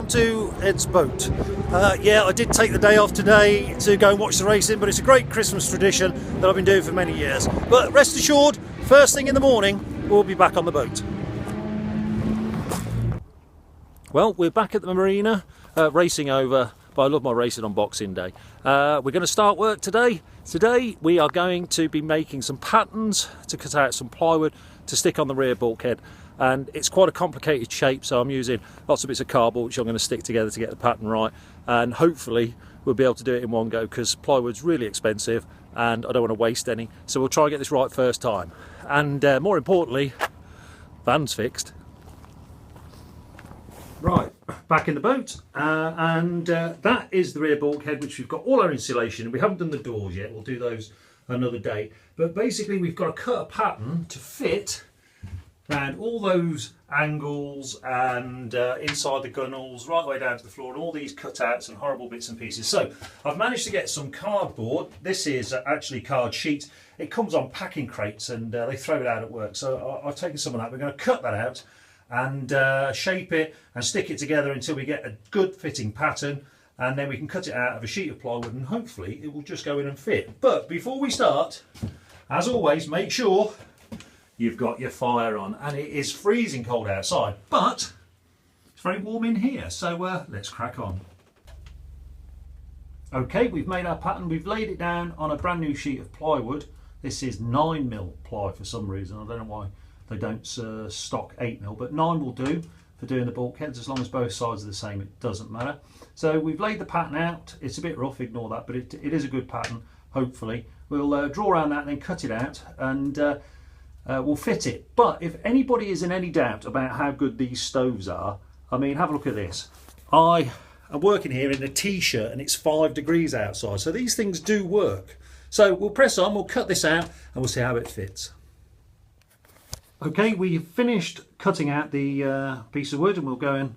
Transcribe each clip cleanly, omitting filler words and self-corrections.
up to Ed's boat. Yeah, I did take the day off today to go and watch the racing, but it's a great Christmas tradition that I've been doing for many years. But rest assured, first thing in the morning, we'll be back on the boat. Well, we're back at the marina, racing over, but I love my racing on Boxing Day. We're going to start work today. Today we are going to be making some patterns to cut out some plywood to stick on the rear bulkhead. And it's quite a complicated shape, so I'm using lots of bits of cardboard which I'm going to stick together to get the pattern right, and hopefully we'll be able to do it in one go because plywood's really expensive and I don't want to waste any, so we'll try and get this right first time. And more importantly, van's fixed. Right, back in the boat, and that is the rear bulkhead, which we've got all our insulation. We haven't done the doors yet, we'll do those another day, but basically we've got to cut a pattern to fit around all those angles and inside the gunnels, right the way down to the floor, and all these cutouts and horrible bits and pieces. So I've managed to get some cardboard. This is actually card sheet. It comes on packing crates and they throw it out at work. So I've taken some of that. We're going to cut that out and shape it and stick it together until we get a good fitting pattern, and then we can cut it out of a sheet of plywood and hopefully it will just go in and fit. But before we start, as always, make sure you've got your fire on, and it is freezing cold outside, but it's very warm in here, so let's crack on. Okay, we've made our pattern. We've laid it down on a brand new sheet of plywood. This is 9mm ply for some reason. I don't know why they don't stock 8mm, but 9 will do for doing the bulkheads. As long as both sides are the same, it doesn't matter. So we've laid the pattern out. It's a bit rough, ignore that, but it is a good pattern, hopefully. We'll draw around that and then cut it out, and we'll fit it. But if anybody is in any doubt about how good these stoves are, I mean, have a look at this. I am working here in a t-shirt and it's 5 degrees outside, so these things do work. So we'll press on, we'll cut this out and we'll see how it fits. Okay, we've finished cutting out the piece of wood and we'll go and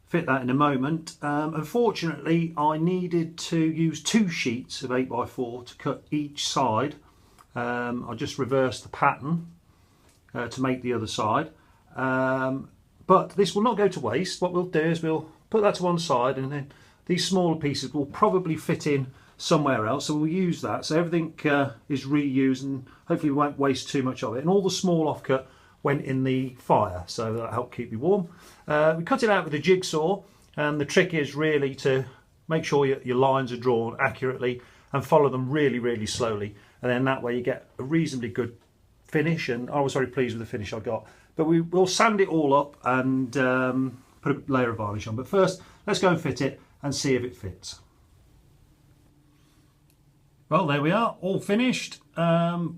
fit that in a moment. Unfortunately, I needed to use 2 sheets of 8x4 to cut each side. I just reversed the pattern to make the other side, but this will not go to waste. What we'll do is we'll put that to one side, and then these smaller pieces will probably fit in somewhere else, so we'll use that, so everything is reused and hopefully we won't waste too much of it. And all the small offcut went in the fire, so that helped keep me warm. We cut it out with a jigsaw, and the trick is really to make sure your lines are drawn accurately and follow them really slowly, and then that way you get a reasonably good finish, and I was very pleased with the finish I got. But we'll sand it all up and put a layer of varnish on. But first, let's go and fit it and see if it fits. Well, there we are, all finished.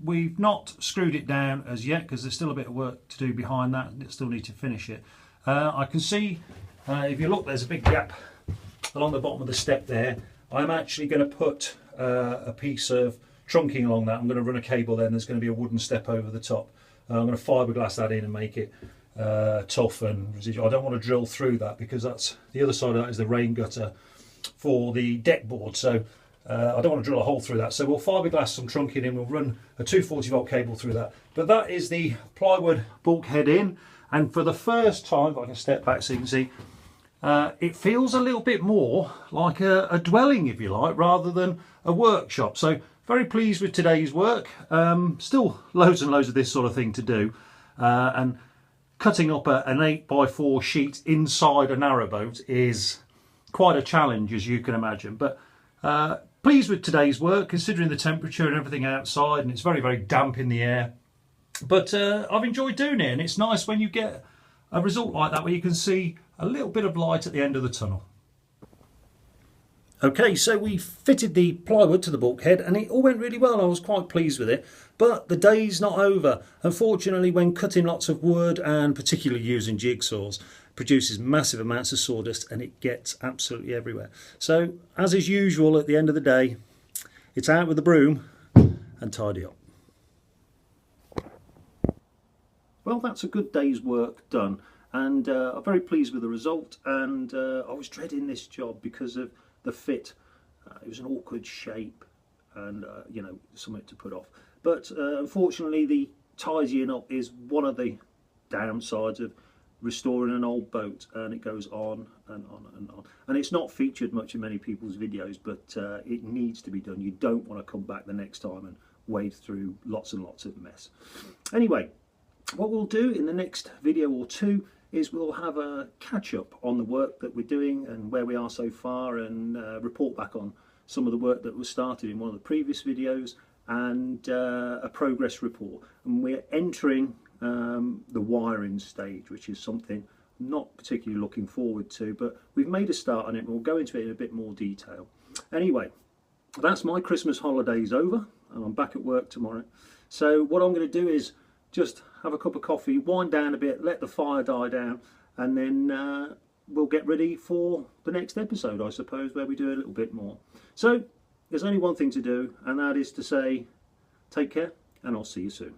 We've not screwed it down as yet because there's still a bit of work to do behind that, and still need to finish it. I can see, if you look, there's a big gap along the bottom of the step there. I'm actually going to put a piece of trunking along that. I'm going to run a cable there, and there's going to be a wooden step over the top. I'm going to fiberglass that in and make it tough and residual. I don't want to drill through that because that's the other side of that is the rain gutter for the deck board, so I don't want to drill a hole through that. So we'll fiberglass some trunking in, we'll run a 240-volt cable through that. But that is the plywood bulkhead in, and for the first time, if I can step back so you can see, it feels a little bit more like a dwelling, if you like, rather than a workshop. So very pleased with today's work. Still loads and loads of this sort of thing to do, and cutting up an 8x4 sheet inside a narrowboat is quite a challenge, as you can imagine. But pleased with today's work, considering the temperature and everything outside, and it's very damp in the air. But I've enjoyed doing it, and it's nice when you get a result like that where you can see a little bit of light at the end of the tunnel. Okay, so we fitted the plywood to the bulkhead and it all went really well. I was quite pleased with it, but the day's not over. Unfortunately, when cutting lots of wood, and particularly using jigsaws, produces massive amounts of sawdust and it gets absolutely everywhere. So, as is usual at the end of the day, it's out with the broom and tidy up. Well, that's a good day's work done, and I'm very pleased with the result, and I was dreading this job because of the fit. It was an awkward shape and you know, something to put off, but unfortunately the tidying up is one of the downsides of restoring an old boat, and it goes on and on and on. And it's not featured much in many people's videos, but it needs to be done. You don't want to come back the next time and wade through lots and lots of mess. Anyway, what we'll do in the next video or two is we'll have a catch up on the work that we're doing and where we are so far, and report back on some of the work that was started in one of the previous videos, and a progress report. And we're entering the wiring stage, which is something I'm not particularly looking forward to, but we've made a start on it and we'll go into it in a bit more detail. Anyway, that's my Christmas holidays over and I'm back at work tomorrow. So what I'm going to do is just have a cup of coffee, wind down a bit, let the fire die down, and then we'll get ready for the next episode, I suppose, where we do a little bit more. So there's only one thing to do, and that is to say take care, and I'll see you soon.